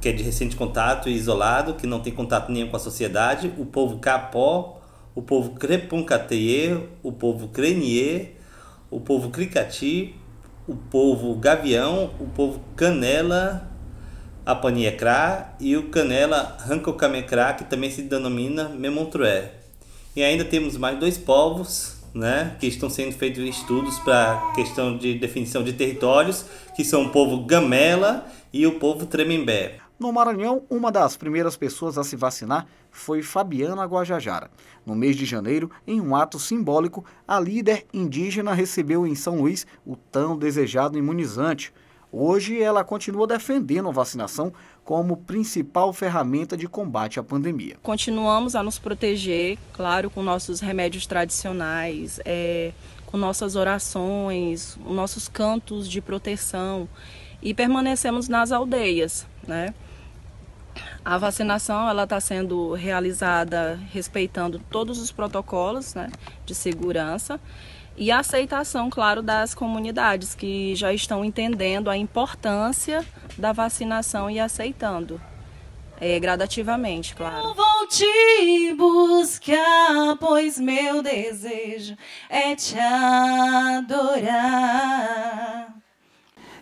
que é de recente contato e isolado, que não tem contato nenhum com a sociedade, o povo Kapó, o povo Crepuncateye, o povo Crenier, o povo Cricati, o povo Gavião, o povo Canela Apaniecrá e o Canela Rancocamecrá, que também se denomina Memontrué. E ainda temos mais 2 povos, né, que estão sendo feitos estudos para questão de definição de territórios, que são o povo Gamela e o povo Tremembé. No Maranhão, uma das primeiras pessoas a se vacinar foi Fabiana Guajajara. No mês de janeiro, em um ato simbólico, a líder indígena recebeu em São Luís o tão desejado imunizante. Hoje, ela continua defendendo a vacinação como principal ferramenta de combate à pandemia. Continuamos a nos proteger, claro, com nossos remédios tradicionais, com nossas orações, nossos cantos de proteção, e permanecemos nas aldeias, né? A vacinação está sendo realizada respeitando todos os protocolos, né, de segurança e a aceitação, claro, das comunidades que já estão entendendo a importância da vacinação e aceitando gradativamente, claro. Eu vou te buscar, pois meu desejo é te adorar.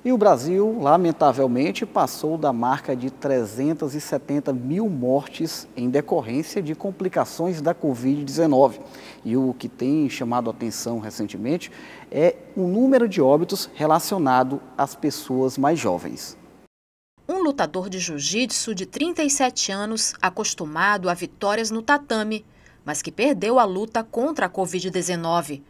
E o Brasil, lamentavelmente, passou da marca de 370 mil mortes em decorrência de complicações da Covid-19. E o que tem chamado a atenção recentemente é o número de óbitos relacionado às pessoas mais jovens. Um lutador de jiu-jitsu de 37 anos, acostumado a vitórias no tatame, mas que perdeu a luta contra a Covid-19.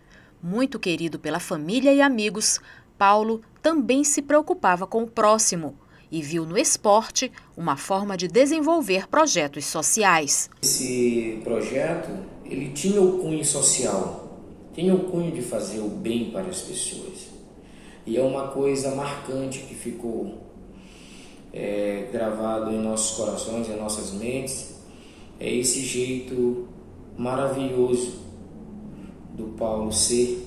Muito querido pela família e amigos, Paulo também se preocupava com o próximo e viu no esporte uma forma de desenvolver projetos sociais. Esse projeto, ele tinha o cunho social, tinha o cunho de fazer o bem para as pessoas. E é uma coisa marcante que ficou gravado em nossos corações, em nossas mentes, é esse jeito maravilhoso do Paulo ser.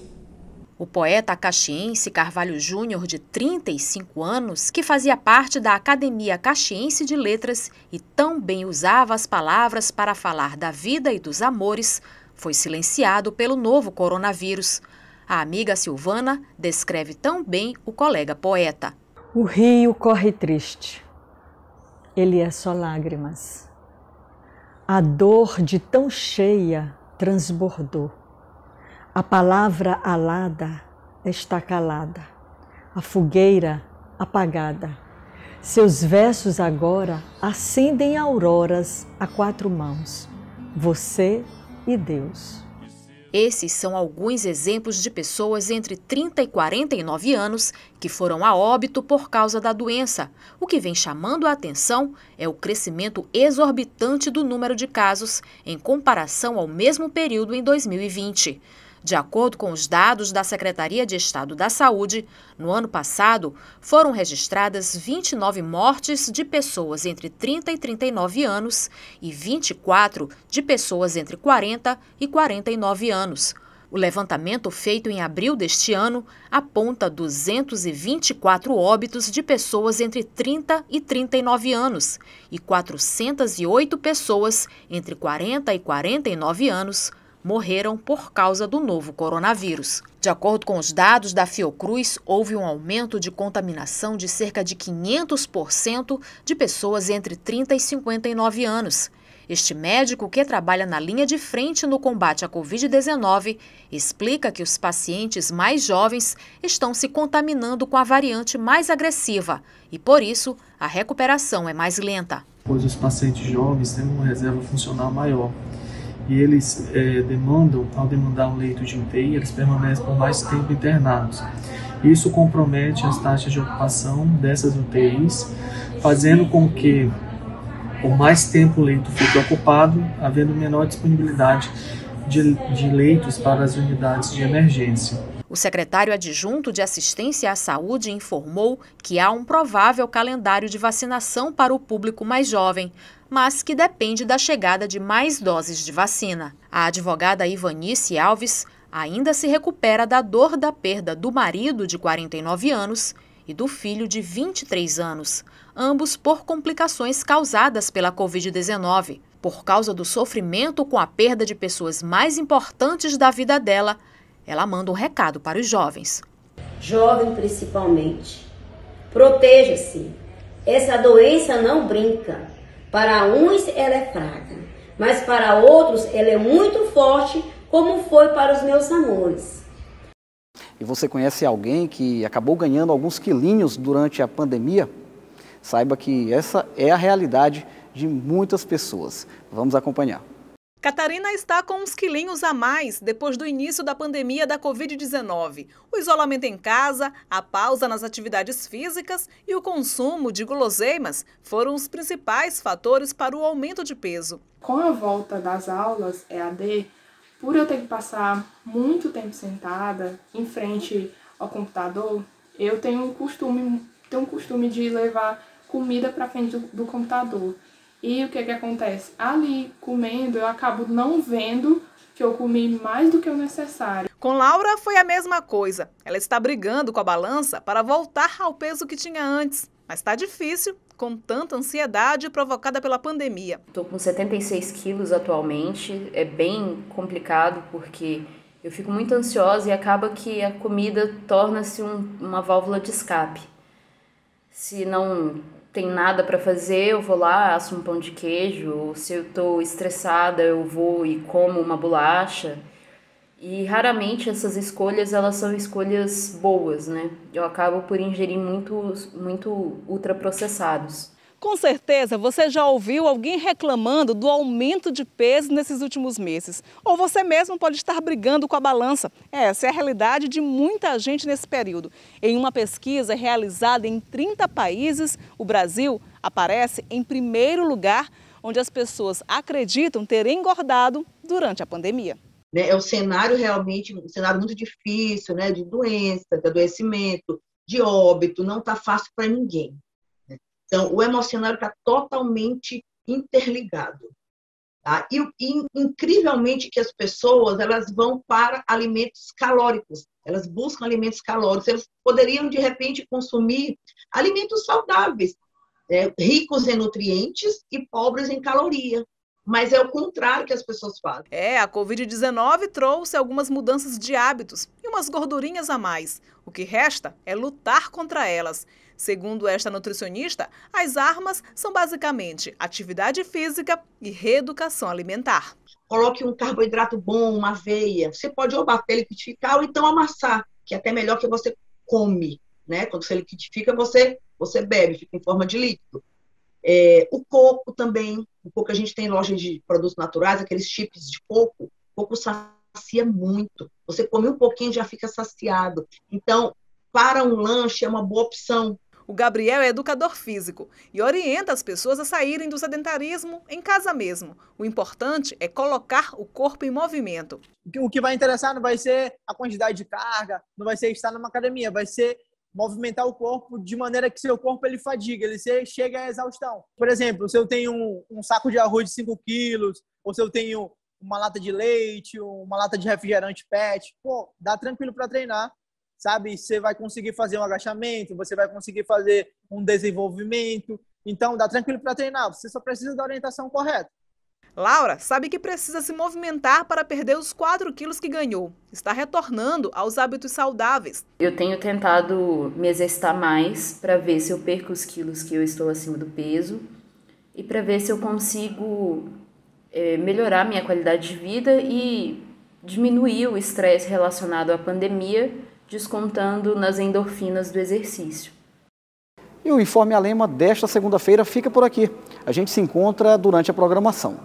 O poeta caxiense Carvalho Júnior, de 35 anos, que fazia parte da Academia Caxiense de Letras e tão bem usava as palavras para falar da vida e dos amores, foi silenciado pelo novo coronavírus. A amiga Silvana descreve tão bem o colega poeta. O rio corre triste, ele é só lágrimas. A dor de tão cheia transbordou. A palavra alada está calada, a fogueira apagada. Seus versos agora acendem auroras a 4 mãos, você e Deus. Esses são alguns exemplos de pessoas entre 30 e 49 anos que foram a óbito por causa da doença. O que vem chamando a atenção é o crescimento exorbitante do número de casos em comparação ao mesmo período em 2020. De acordo com os dados da Secretaria de Estado da Saúde, no ano passado foram registradas 29 mortes de pessoas entre 30 e 39 anos e 24 de pessoas entre 40 e 49 anos. O levantamento feito em abril deste ano aponta 224 óbitos de pessoas entre 30 e 39 anos e 408 pessoas entre 40 e 49 anos morreram por causa do novo coronavírus. De acordo com os dados da Fiocruz, houve um aumento de contaminação de cerca de 500% de pessoas entre 30 e 59 anos. Este médico, que trabalha na linha de frente no combate à Covid-19, explica que os pacientes mais jovens estão se contaminando com a variante mais agressiva e, por isso, a recuperação é mais lenta. Pois os pacientes jovens têm uma reserva funcional maior. E eles ao demandar um leito de UTI, eles permanecem por mais tempo internados. Isso compromete as taxas de ocupação dessas UTIs, fazendo com que por mais tempo o leito fique ocupado, havendo menor disponibilidade de leitos para as unidades de emergência. O secretário adjunto de Assistência à Saúde informou que há um provável calendário de vacinação para o público mais jovem, mas que depende da chegada de mais doses de vacina. A advogada Ivanice Alves ainda se recupera da dor da perda do marido de 49 anos e do filho de 23 anos, ambos por complicações causadas pela Covid-19. Por causa do sofrimento com a perda de pessoas mais importantes da vida dela, ela manda um recado para os jovens. Jovem principalmente, proteja-se. Essa doença não brinca. Para uns ela é fraca, mas para outros ela é muito forte, como foi para os meus amores. E você conhece alguém que acabou ganhando alguns quilinhos durante a pandemia? Saiba que essa é a realidade de muitas pessoas. Vamos acompanhar. Catarina está com uns quilinhos a mais depois do início da pandemia da Covid-19. O isolamento em casa, a pausa nas atividades físicas e o consumo de guloseimas foram os principais fatores para o aumento de peso. Com a volta das aulas EAD, por eu ter que passar muito tempo sentada em frente ao computador, eu tenho um costume de levar comida para frente do computador. E o que acontece? Ali, comendo, eu acabo não vendo que eu comi mais do que o necessário. Com Laura foi a mesma coisa. Ela está brigando com a balança para voltar ao peso que tinha antes. Mas está difícil, com tanta ansiedade provocada pela pandemia. Estou com 76 quilos atualmente. É bem complicado porque eu fico muito ansiosa e acaba que a comida torna-se uma válvula de escape. Se não tem nada para fazer, eu vou lá, asso um pão de queijo, ou se eu estou estressada, eu vou e como uma bolacha. E raramente essas escolhas, elas são escolhas boas, né? Eu acabo por ingerir muito ultraprocessados. Com certeza você já ouviu alguém reclamando do aumento de peso nesses últimos meses. Ou você mesmo pode estar brigando com a balança. Essa é a realidade de muita gente nesse período. Em uma pesquisa realizada em 30 países, o Brasil aparece em primeiro lugar, onde as pessoas acreditam ter engordado durante a pandemia. É um cenário realmente, um cenário muito difícil, né? De doença, de adoecimento, de óbito, não está fácil para ninguém. Então, o emocional está totalmente interligado. Tá? E incrivelmente que as pessoas elas vão para alimentos calóricos, elas buscam alimentos calóricos, elas poderiam, de repente, consumir alimentos saudáveis, ricos em nutrientes e pobres em caloria. Mas é o contrário que as pessoas fazem. A Covid-19 trouxe algumas mudanças de hábitos e umas gordurinhas a mais. O que resta é lutar contra elas. Segundo esta nutricionista, as armas são basicamente atividade física e reeducação alimentar. Coloque um carboidrato bom, uma aveia. Você pode ou bater, liquidificar ou então amassar, que é até melhor que você come, né? Quando você liquidifica, você bebe, fica em forma de líquido. O coco também. O coco a gente tem em loja de produtos naturais, aqueles chips de coco. O coco sacia muito. Você come um pouquinho e já fica saciado. Então, para um lanche é uma boa opção. O Gabriel é educador físico e orienta as pessoas a saírem do sedentarismo em casa mesmo. O importante é colocar o corpo em movimento. O que vai interessar não vai ser a quantidade de carga, não vai ser estar numa academia, vai ser movimentar o corpo de maneira que seu corpo ele fadiga, ele chega à exaustão. Por exemplo, se eu tenho um saco de arroz de 5 quilos, ou se eu tenho uma lata de leite, uma lata de refrigerante PET, dá tranquilo para treinar. Sabe, você vai conseguir fazer um agachamento, você vai conseguir fazer um desenvolvimento. Então, dá tranquilo para treinar, você só precisa da orientação correta. Laura sabe que precisa se movimentar para perder os 4 quilos que ganhou. Está retornando aos hábitos saudáveis. Eu tenho tentado me exercitar mais para ver se eu perco os quilos que eu estou acima do peso e para ver se eu consigo melhorar minha qualidade de vida e diminuir o estresse relacionado à pandemia, descontando nas endorfinas do exercício. E o Informe Alema desta segunda-feira fica por aqui. A gente se encontra durante a programação.